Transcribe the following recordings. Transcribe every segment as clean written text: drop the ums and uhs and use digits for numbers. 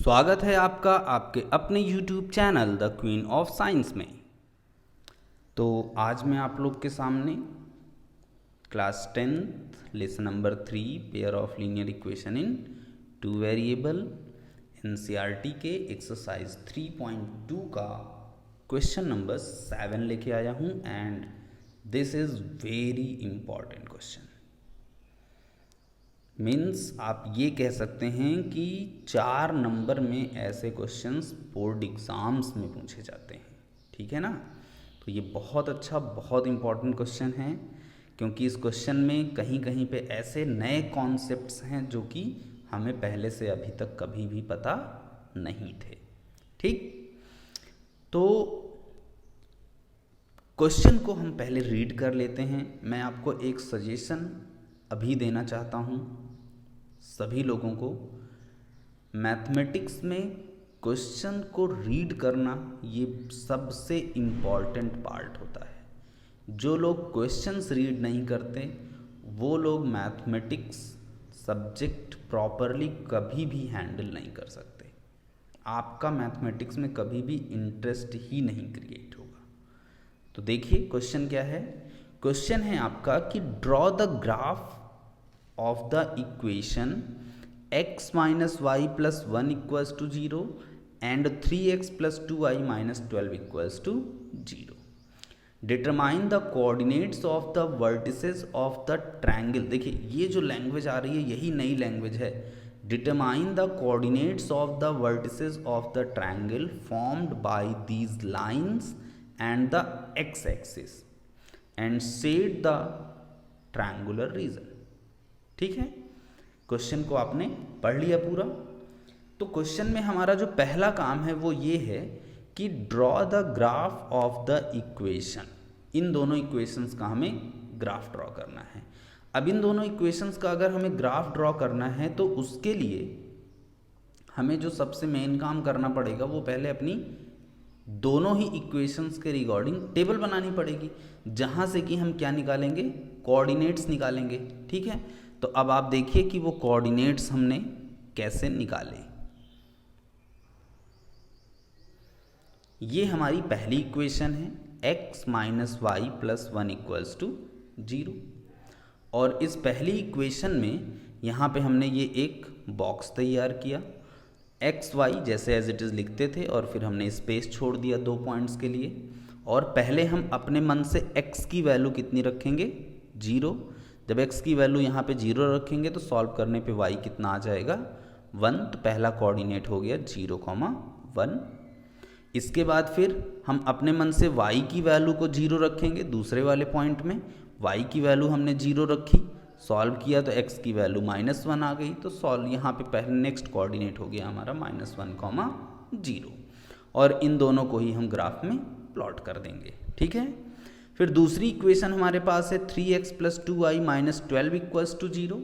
स्वागत है आपका आपके अपने YouTube channel the queen of science में। तो आज मैं आप लोग के सामने class 10th lesson number 3 pair of linear equation in two variable NCERT के एक्सरसाइज 3.2 का क्वेश्चन नंबर 7 लेके आया हूँ and this is very important question. Means आप ये कह सकते हैं कि 4 नंबर में ऐसे क्वेश्चंस बोर्ड एग्ज़ाम्स में पूछे जाते हैं, ठीक है ना। तो ये बहुत अच्छा बहुत इम्पॉर्टेंट क्वेश्चन है क्योंकि इस क्वेश्चन में कहीं कहीं पे ऐसे नए कॉन्सेप्ट्स हैं जो कि हमें पहले से अभी तक कभी भी पता नहीं थे, ठीक। तो क्वेश्चन को हम पहले रीड कर लेते हैं। मैं आपको एक सजेशन अभी देना चाहता हूँ सभी लोगों को। मैथमेटिक्स में क्वेश्चन को रीड करना ये सबसे इम्पॉर्टेंट पार्ट होता है। जो लोग क्वेश्चंस रीड नहीं करते वो लोग मैथमेटिक्स सब्जेक्ट प्रॉपरली कभी भी हैंडल नहीं कर सकते। आपका मैथमेटिक्स में कभी भी इंटरेस्ट ही नहीं क्रिएट होगा। तो देखिए क्वेश्चन क्या है। क्वेश्चन है आपका कि draw the graph of the equation x minus y plus 1 equals to 0 and 3x plus 2y minus 12 equals to 0. Determine the coordinates of the vertices of the triangle। देखिए ये जो लैंग्वेज आ रही है यही नई लैंग्वेज है। Determine the coordinates of the vertices of the triangle formed by these lines and the x-axis and set the triangular region। ठीक है, क्वेश्चन को आपने पढ़ लिया पूरा। तो क्वेश्चन में हमारा जो पहला काम है वो ये है कि draw the graph of the equation. इन दोनों इक्वेशंस का हमें ग्राफ ड्रॉ करना है। अब इन दोनों इक्वेशंस का अगर हमें ग्राफ ड्रॉ करना है तो उसके लिए हमें जो सबसे मेन काम करना पड़ेगा वो पहले अपनी दोनों ही इक्वेशंस के रिगार्डिंग टेबल बनानी पड़ेगी, जहाँ से कि हम क्या निकालेंगे, कोऑर्डिनेट्स निकालेंगे, ठीक है। तो अब आप देखिए कि वो कोऑर्डिनेट्स हमने कैसे निकाले। ये हमारी पहली इक्वेशन है x minus Y plus 1 equals to 0। और इस पहली इक्वेशन में यहाँ पे हमने ये एक बॉक्स तैयार किया, एक्स वाई जैसे एज इट इज़ लिखते थे और फिर हमने स्पेस छोड़ दिया 2 पॉइंट्स के लिए। और पहले हम अपने मन से x की वैल्यू कितनी रखेंगे, 0। जब x की वैल्यू यहाँ पे 0 रखेंगे तो सॉल्व करने पे y कितना आ जाएगा, 1। तो पहला कोऑर्डिनेट हो गया 0,1। इसके बाद फिर हम अपने मन से y की वैल्यू को 0 रखेंगे दूसरे वाले पॉइंट में। y की वैल्यू हमने 0 रखी, सॉल्व किया तो x की वैल्यू -1 आ गई। तो सॉल्व यहाँ पे पहले नेक्स्ट कोऑर्डिनेट हो गया हमारा -1, 0। और इन दोनों को ही हम ग्राफ में प्लॉट कर देंगे, ठीक है। फिर दूसरी इक्वेशन हमारे पास है 3x plus 2y minus 12 equals to 0।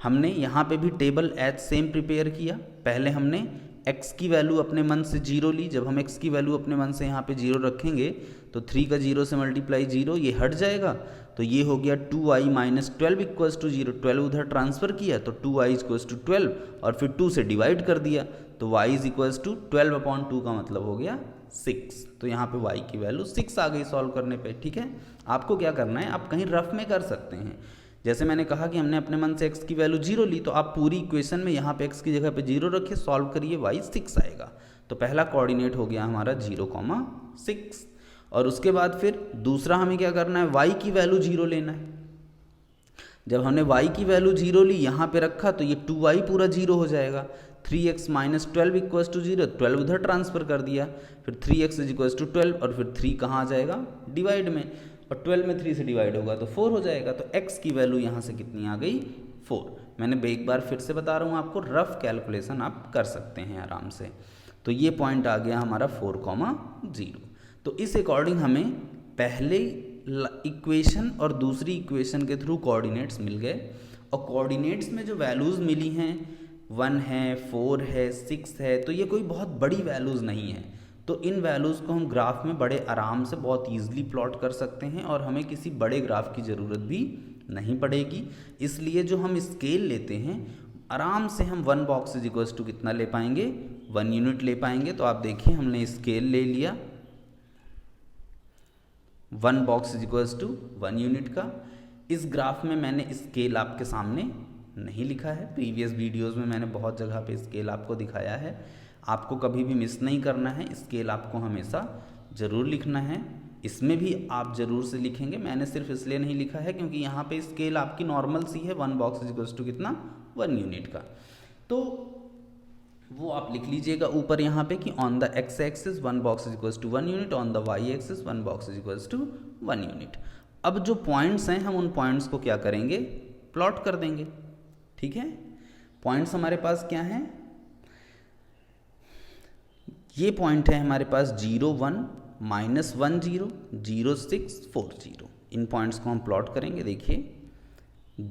हमने यहाँ पे भी टेबल एज सेम प्रिपेयर किया। पहले हमने x की वैल्यू अपने मन से 0 ली। जब हम x की वैल्यू अपने मन से यहाँ पे 0 रखेंगे तो 3 का 0 से मल्टीप्लाई 0, ये हट जाएगा। तो ये हो गया 2y माइनस 12 इक्वल्स टू 0। 12 उधर ट्रांसफ़र किया तो 2y इक्वल्स टू 12 और फिर 2 से डिवाइड कर दिया तो y इज इक्वल्स टू 12/2 का मतलब हो गया 6। तो यहाँ पे y की वैल्यू 6 आ गई सॉल्व करने पे, ठीक है। आपको क्या करना है, आप कहीं रफ में कर सकते हैं। जैसे मैंने कहा कि हमने अपने मन से x की वैल्यू 0 ली तो आप पूरी इक्वेशन में यहाँ पे x की जगह पे 0 रखिए, सॉल्व करिए, y 6 आएगा। तो पहला कोऑर्डिनेट हो गया हमारा 0,6। और उसके बाद फिर दूसरा हमें क्या करना है, y की वैल्यू 0 लेना है। जब हमने y की वैल्यू 0 ली यहाँ पे रखा तो ये 2y पूरा 0 हो जाएगा। 3x माइनस 12 इक्वल्स टू 0, 12 उधर ट्रांसफ़र कर दिया। फिर 3x इज इक्वल्स टू 12 और फिर 3 कहाँ आ जाएगा, डिवाइड में। और 12 में 3 से डिवाइड होगा तो 4 हो जाएगा। तो x की वैल्यू यहाँ से कितनी आ गई, 4। मैंने एक बार फिर से बता रहा हूँ आपको, रफ कैलकुलेशन आप कर सकते हैं आराम से। तो ये पॉइंट आ गया हमारा 4,0। तो इस अकॉर्डिंग हमें पहले इक्वेशन और दूसरी इक्वेशन के थ्रू कोऑर्डिनेट्स मिल गए। और कोऑर्डिनेट्स में जो वैल्यूज़ मिली हैं 1 है, 4 है, 6 है, तो ये कोई बहुत बड़ी वैल्यूज़ नहीं है। तो इन वैल्यूज़ को हम ग्राफ में बड़े आराम से बहुत ईजिली प्लॉट कर सकते हैं और हमें किसी बड़े ग्राफ की ज़रूरत भी नहीं पड़ेगी। इसलिए जो हम स्केल लेते हैं आराम से हम 1 बॉक्स इज इक्वल्स टू कितना ले पाएंगे, 1 यूनिट ले पाएंगे। तो आप देखिए हमने स्केल ले लिया 1 box is equals to 1 unit का। इस ग्राफ में मैंने स्केल आपके सामने नहीं लिखा है, प्रीवियस वीडियोस में मैंने बहुत जगह पे स्केल आपको दिखाया है। आपको कभी भी मिस नहीं करना है, स्केल आपको हमेशा ज़रूर लिखना है। इसमें भी आप ज़रूर से लिखेंगे, मैंने सिर्फ इसलिए नहीं लिखा है क्योंकि यहाँ पे स्केल आपकी नॉर्मल सी है, 1 बॉक्स इज इक्वल्स टू कितना, 1 यूनिट का। तो वो आप लिख लीजिएगा ऊपर यहाँ पे कि on the X axis 1 box is equals to 1 unit, on the Y axis 1 box is equals to 1 unit. अब जो पॉइंट्स हैं हम उन पॉइंट्स को क्या करेंगे, प्लॉट कर देंगे। ठीक है, पॉइंट्स हमारे पास क्या हैं, ये पॉइंट है हमारे पास 0 1 -1 0 0 6 4 0। इन पॉइंट्स को हम प्लॉट करेंगे। देखिए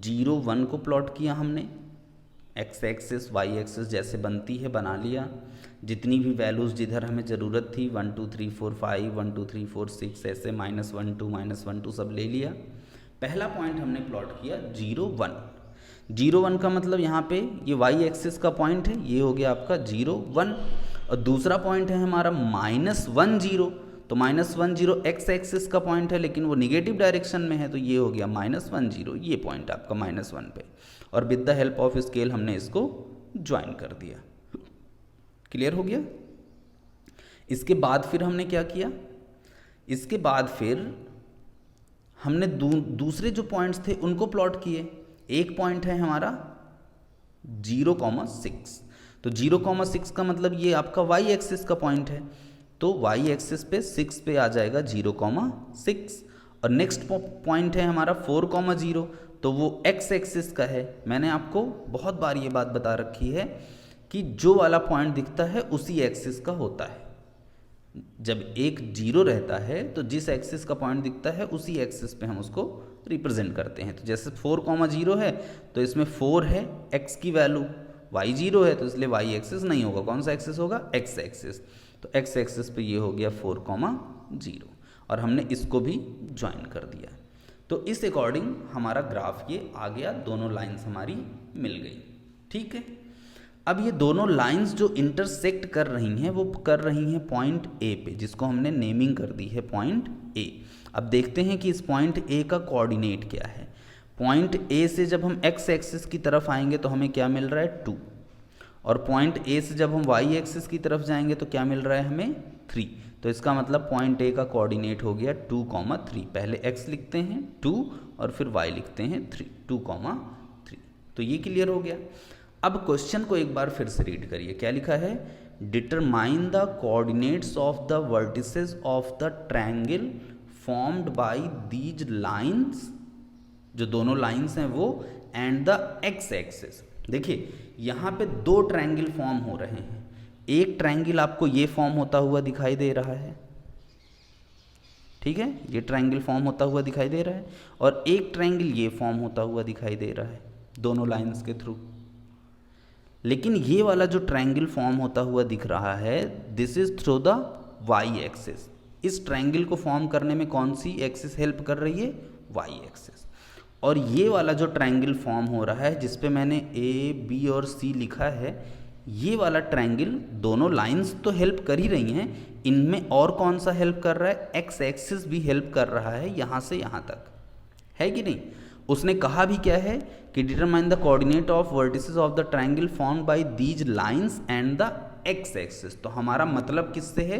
0 1 को प्लॉट किया हमने, एक्स एक्सिस वाई एक्सिस जैसे बनती है बना लिया। जितनी भी वैल्यूज़ जिधर हमें ज़रूरत थी 1 2 3 4 5 1 2 3 4 6 ऐसे -1 2 सब ले लिया। पहला पॉइंट हमने प्लॉट किया 0 1। 0 1 का मतलब यहाँ पे ये वाई एक्सिस का पॉइंट है, ये हो गया आपका 0 1। और दूसरा पॉइंट है हमारा -1 0, तो -1 0 एक्स एक्सिस का पॉइंट है लेकिन वो निगेटिव डायरेक्शन में है, तो ये हो गया -1 0, ये पॉइंट आपका -1 पे। और with the help of scale हमने इसको ज्वाइन कर दिया। क्लियर हो गया। इसके बाद फिर हमने क्या किया, इसके बाद फिर हमने दूसरे जो पॉइंट्स थे उनको प्लॉट किए। एक पॉइंट है हमारा 0,6, तो 0,6 का मतलब ये आपका वाई एक्सिस का पॉइंट है, तो वाई एक्सिस पे 6 पे आ जाएगा 0,6। और नेक्स्ट पॉइंट है हमारा 4,0, तो वो एक्स एक्सिस का है। मैंने आपको बहुत बार ये बात बता रखी है कि जो वाला पॉइंट दिखता है उसी एक्सिस का होता है। जब एक 0 रहता है तो जिस एक्सिस का पॉइंट दिखता है उसी एक्सिस पे हम उसको रिप्रेजेंट करते हैं। तो जैसे 4,0 है तो इसमें 4 है एक्स की वैल्यू, वाई 0 है तो इसलिए वाई एक्सिस नहीं होगा, कौन सा एक्सिस होगा, एक्स एक्सिस। तो एक्स एक्सिस पे ये हो गया 4,0 और हमने इसको भी ज्वाइन कर दिया। तो इस अकॉर्डिंग हमारा ग्राफ ये आ गया, दोनों लाइंस हमारी मिल गई। ठीक है, अब ये दोनों लाइंस जो इंटरसेक्ट कर रही हैं वो कर रही हैं पॉइंट ए पे, जिसको हमने नेमिंग कर दी है पॉइंट ए। अब देखते हैं कि इस पॉइंट ए का कोऑर्डिनेट क्या है। पॉइंट ए से जब हम एक्स एक्सिस की तरफ आएंगे तो हमें क्या मिल रहा है 2, और पॉइंट ए से जब हम वाई एक्सिस की तरफ जाएंगे तो क्या मिल रहा है हमें 3। तो इसका मतलब पॉइंट ए का कोऑर्डिनेट हो गया 2,3। पहले x लिखते हैं 2 और फिर y लिखते हैं 3, 2,3। तो ये क्लियर हो गया। अब क्वेश्चन को एक बार फिर से रीड करिए, क्या लिखा है, determine the coordinates of the vertices of the triangle formed by these lines, जो दोनों लाइंस हैं वो, एंड द एक्स एक्सिस। देखिए यहाँ पे 2 ट्रायंगल फॉर्म हो रहे हैं। एक ट्रायंगल आपको ये फॉर्म होता हुआ दिखाई दे रहा है, ठीक है, ये ट्रायंगल फॉर्म होता हुआ दिखाई दे रहा है, और एक ट्रायंगल ये फॉर्म होता हुआ दिखाई दे रहा है दोनों लाइंस के थ्रू। लेकिन ये वाला जो ट्रायंगल फॉर्म होता हुआ दिख रहा है, this is through the Y axis. इस ट्रायंगल को फॉर्म करने में कौन सी एक्सिस हेल्प कर रही है, वाई एक्सिस। और ये वाला जो ट्रायंगल फॉर्म हो रहा है जिस पे मैंने ए बी और सी लिखा है, ये वाला ट्रायंगल, दोनों लाइंस तो हेल्प कर ही रही हैं, इनमें और कौन सा हेल्प कर रहा है, एक्स एक्सिस भी हेल्प कर रहा है यहाँ से यहाँ तक, है कि नहीं। उसने कहा भी क्या है कि determine the coordinate of vertices of the triangle formed by these lines and the X axis. तो हमारा मतलब किससे है,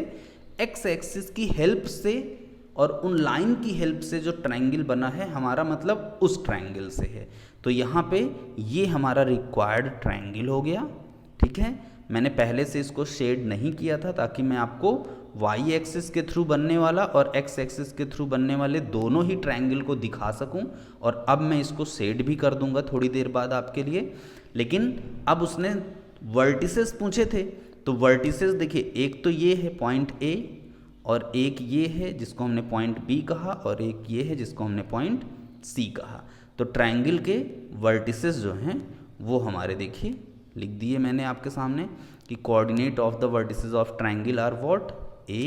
एक्स एक्सिस की हेल्प से और उन लाइन की हेल्प से जो ट्रायंगल बना है, हमारा मतलब उस ट्रायंगल से है। तो यहाँ पे ये हमारा रिक्वायर्ड ट्रायंगल हो गया। ठीक है, मैंने पहले से इसको शेड नहीं किया था ताकि मैं आपको वाई एक्सिस के थ्रू बनने वाला और एक्स एक्सिस के थ्रू बनने वाले दोनों ही ट्रायंगल को दिखा सकूं, और अब मैं इसको शेड भी कर दूंगा थोड़ी देर बाद आपके लिए। लेकिन अब उसने वर्टिसेस पूछे थे, तो वर्टिसेस देखिए, एक तो ये है पॉइंट ए, और एक ये है जिसको हमने पॉइंट बी कहा, और एक ये है जिसको हमने पॉइंट सी कहा। तो ट्रायंगल के वर्टिसेस जो हैं वो हमारे, देखिए लिख दिए मैंने आपके सामने कि coordinate of the vertices of triangle are what, A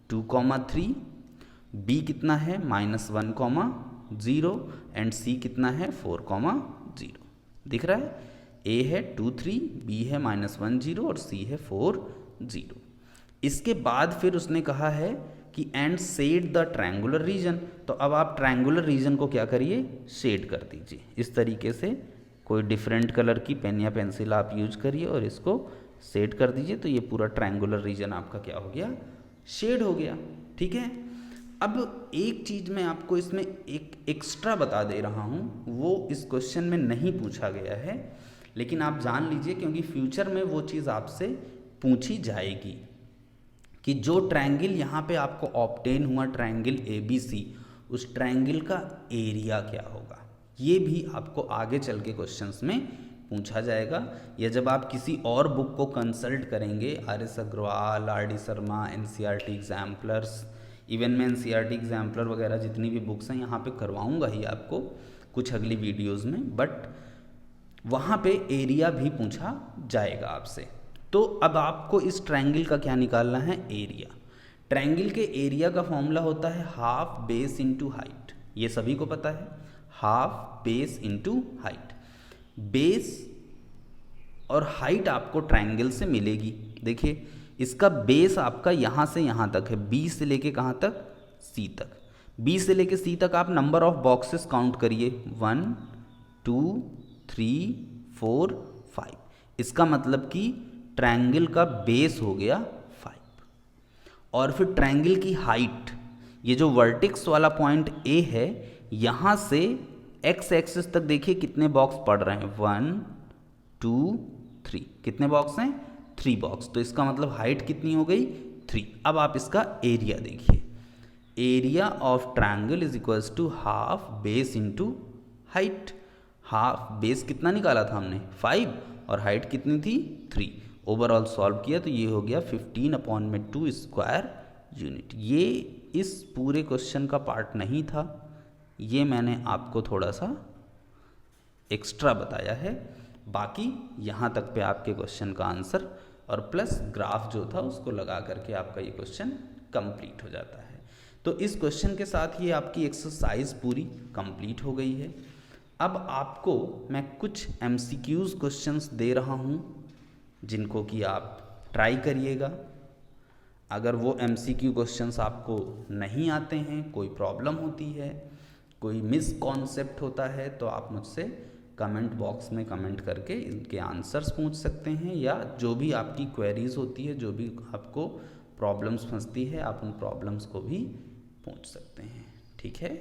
2,3, B कितना है -1,0 एंड सी कितना है 4,0। दिख रहा है, ए है 2 3, बी है -1 0 और सी है 4 0। इसके बाद फिर उसने कहा है कि and shade the triangular region. तो अब आप ट्रायंगुलर रीजन को क्या करिए, शेड कर दीजिए। इस तरीके से कोई डिफरेंट कलर की पेन या पेंसिल आप यूज करिए और इसको शेड कर दीजिए। तो ये पूरा ट्रायंगुलर रीजन आपका क्या हो गया, शेड हो गया। ठीक है। अब एक चीज़ मैं आपको इसमें एक एक्स्ट्रा बता दे रहा हूँ, वो इस क्वेश्चन में नहीं पूछा गया है, लेकिन आप जान लीजिए क्योंकि फ्यूचर में वो चीज़ आपसे पूछी जाएगी कि जो ट्रायंगल यहाँ पे आपको ऑब्टेन हुआ, ट्रायंगल ABC, उस ट्रायंगल का एरिया क्या होगा। ये भी आपको आगे चल के क्वेश्चंस में पूछा जाएगा, या जब आप किसी और बुक को कंसल्ट करेंगे, RS Agarwal, RD Sharma, NCERT exemplars, even मैं NCERT एग्जाम्पलर वगैरह जितनी भी बुक्स हैं यहाँ पे करवाऊँगा ही आपको कुछ अगली वीडियोज़ में, बट वहाँ पे एरिया भी पूछा जाएगा आपसे। तो अब आपको इस ट्रायंगल का क्या निकालना है, एरिया। ट्रायंगल के एरिया का फॉर्मूला होता है हाफ बेस इंटू हाइट, ये सभी को पता है, half base into height. Base और हाइट आपको ट्रायंगल से मिलेगी। देखिए इसका बेस आपका यहाँ से यहाँ तक है, B से लेके कहाँ तक, C तक। B से लेके C तक आप नंबर ऑफ बॉक्सेस काउंट करिए, 1 2 3 4 5। इसका मतलब कि ट्रायंगल का बेस हो गया 5। और फिर ट्रायंगल की हाइट, ये जो वर्टेक्स वाला पॉइंट A है, यहाँ से x एक्सिस तक देखिए कितने बॉक्स पड़ रहे हैं, 1 2 3। कितने बॉक्स हैं, 3 बॉक्स। तो इसका मतलब हाइट कितनी हो गई, 3। अब आप इसका एरिया देखिए, area of triangle is equals to half base into height. Half base कितना निकाला था हमने, 5, और हाइट कितनी थी, 3। ओवरऑल सॉल्व किया तो ये हो गया 15/2 स्क्वायर यूनिट। ये इस पूरे क्वेश्चन का पार्ट नहीं था, ये मैंने आपको थोड़ा सा एक्स्ट्रा बताया है। बाकी यहाँ तक पे आपके क्वेश्चन का आंसर और प्लस ग्राफ जो था उसको लगा करके आपका ये क्वेश्चन कंप्लीट हो जाता है। तो इस क्वेश्चन के साथ ये आपकी एक्सरसाइज पूरी कंप्लीट हो गई है। अब आपको मैं कुछ MCQs क्वेश्चंस दे रहा हूँ जिनको कि आप ट्राई करिएगा। अगर वो MCQ क्वेश्चंस आपको नहीं आते हैं, कोई प्रॉब्लम होती है, कोई मिसकॉन्सेप्ट होता है, तो आप मुझसे कमेंट बॉक्स में कमेंट करके इनके आंसर्स पूछ सकते हैं, या जो भी आपकी क्वेरीज होती है, जो भी आपको प्रॉब्लम्स फंसती है, आप उन प्रॉब्लम्स को भी पूछ सकते हैं। ठीक है।